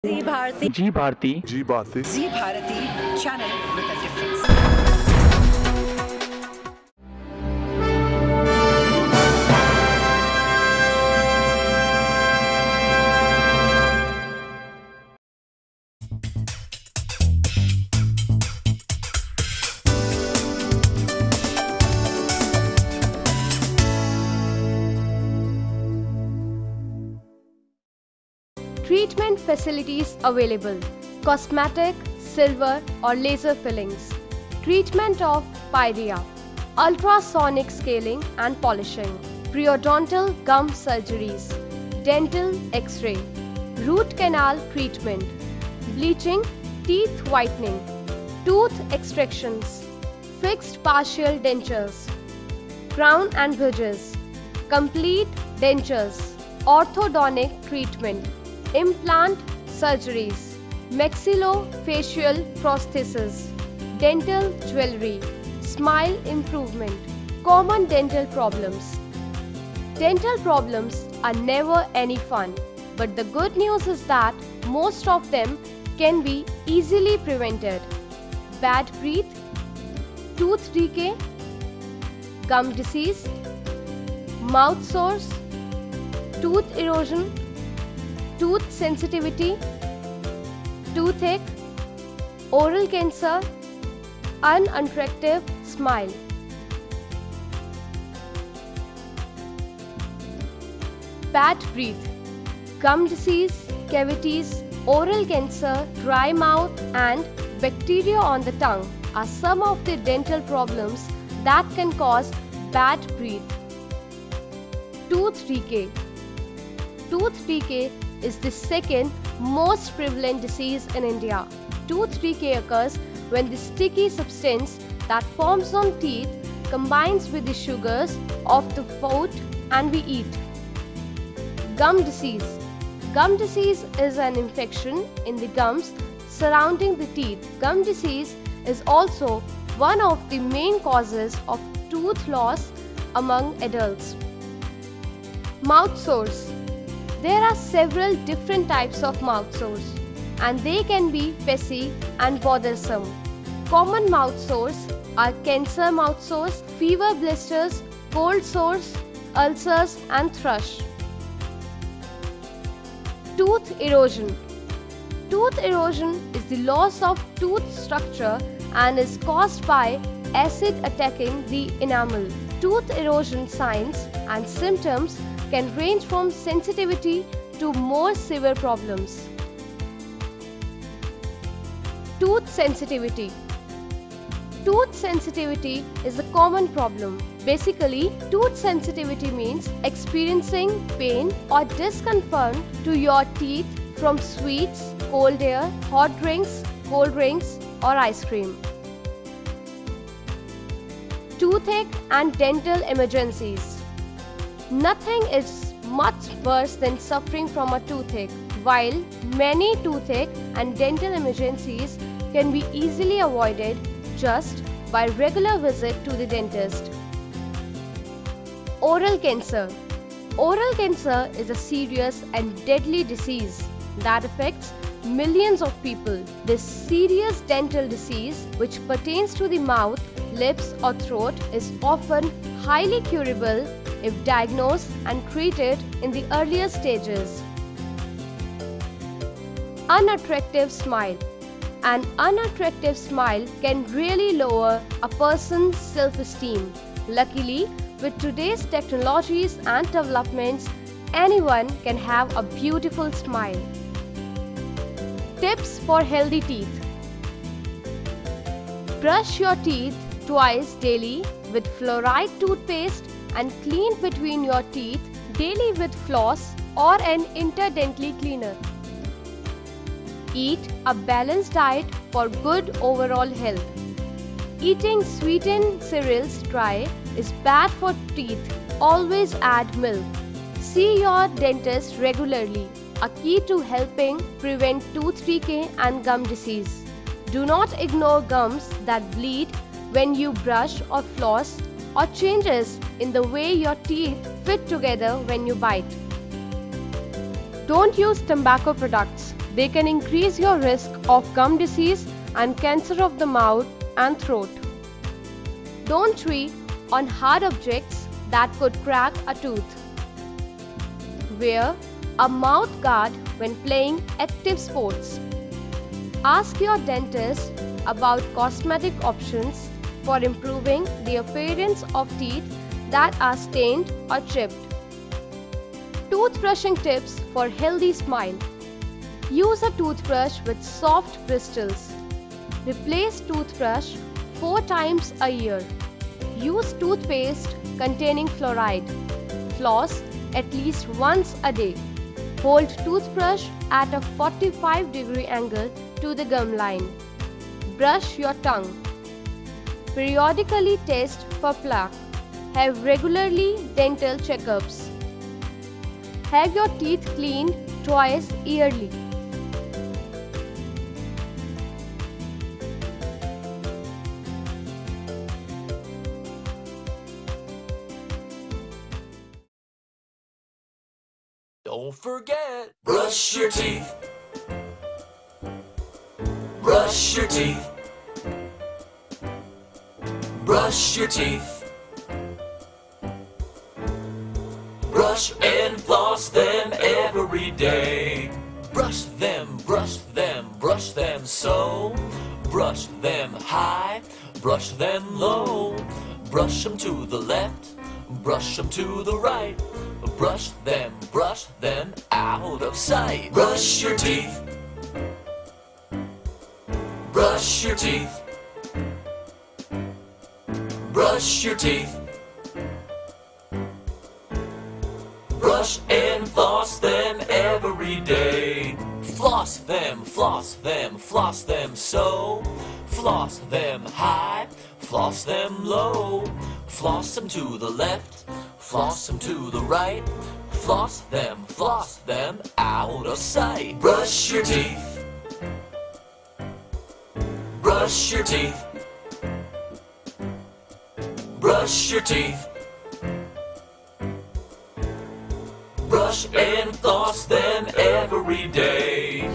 Ji Bharti ji Bharti ji Bharti ji Bharti channel with a difference. Treatment facilities available: cosmetic, silver or laser fillings, treatment of pyorrhea, ultrasonic scaling and polishing, periodontal gum surgeries, dental x-ray, root canal treatment, bleaching, teeth whitening, tooth extractions, fixed partial dentures, crown and bridges, complete dentures, orthodontic treatment, implant surgeries, maxillofacial prosthesis, dental jewelry, smile improvement, common dental problems. Dental problems are never any fun, but the good news is that most of them can be easily prevented. Bad breath, tooth decay, gum disease, mouth sores, tooth erosion, tooth sensitivity, toothache, oral cancer, unattractive smile. Bad breath, gum disease, cavities, oral cancer, dry mouth and bacteria on the tongue are some of the dental problems that can cause bad breath. Tooth decay. Tooth decay is the second most prevalent disease in India. Tooth decay occurs when the sticky substance that forms on teeth combines with the sugars of the food and we eat. Gum disease. Gum disease is an infection in the gums surrounding the teeth. Gum disease is also one of the main causes of tooth loss among adults. Mouth sores. There are several different types of mouth sores and they can be pesky and bothersome. Common mouth sores are cancer mouth sores, fever blisters, cold sores, ulcers and thrush. Tooth erosion. Tooth erosion is the loss of tooth structure and is caused by acid attacking the enamel. Tooth erosion signs and symptoms can range from sensitivity to more severe problems. Tooth sensitivity. Tooth sensitivity is a common problem. Basically, tooth sensitivity means experiencing pain or discomfort to your teeth from sweets, cold air, hot drinks, cold drinks or ice cream. Toothache and dental emergencies. Nothing is much worse than suffering from a toothache, while many toothache and dental emergencies can be easily avoided just by regular visit to the dentist. Oral cancer. Oral cancer is a serious and deadly disease that affects millions of people. This serious dental disease, which pertains to the mouth, lips or throat, is often highly curable if diagnosed and treated in the earlier stages. Unattractive smile. An unattractive smile can really lower a person's self-esteem. Luckily, with today's technologies and developments, anyone can have a beautiful smile. Tips for healthy teeth. Brush your teeth twice daily with fluoride toothpaste and clean between your teeth daily with floss or an interdentally cleaner. Eat a balanced diet for good overall health. Eating sweetened cereals dry is bad for teeth. Always add milk. See your dentist regularly, a key to helping prevent tooth decay and gum disease. Do not ignore gums that bleed when you brush or floss or changes in the way your teeth fit together when you bite. Don't use tobacco products. they can increase your risk of gum disease and cancer of the mouth and throat. Don't chew on hard objects that could crack a tooth. Wear a mouth guard when playing active sports. Ask your dentist about cosmetic options for improving the appearance of teeth that are stained or chipped. Toothbrushing tips for healthy smile. Use a toothbrush with soft bristles. Replace toothbrush 4 times a year. Use toothpaste containing fluoride. Floss at least once a day. Hold toothbrush at a 45-degree angle to the gum line. Brush your tongue. Periodically test for plaque. Have regularly dental checkups. Have your teeth cleaned twice yearly. Don't forget, brush your teeth. Brush your teeth. Brush your teeth. Brush and floss them every day. Brush them, brush them, brush them so. Brush them high, brush them low. Brush them to the left, brush them to the right. Brush them out of sight. Brush your teeth. Brush your teeth. Brush your teeth. Brush and floss them every day. Floss them, floss them, floss them so. Floss them high, floss them low. Floss them to the left, floss them to the right. Floss them out of sight. Brush your teeth. Brush your teeth. Brush your teeth. Brush and floss them every day.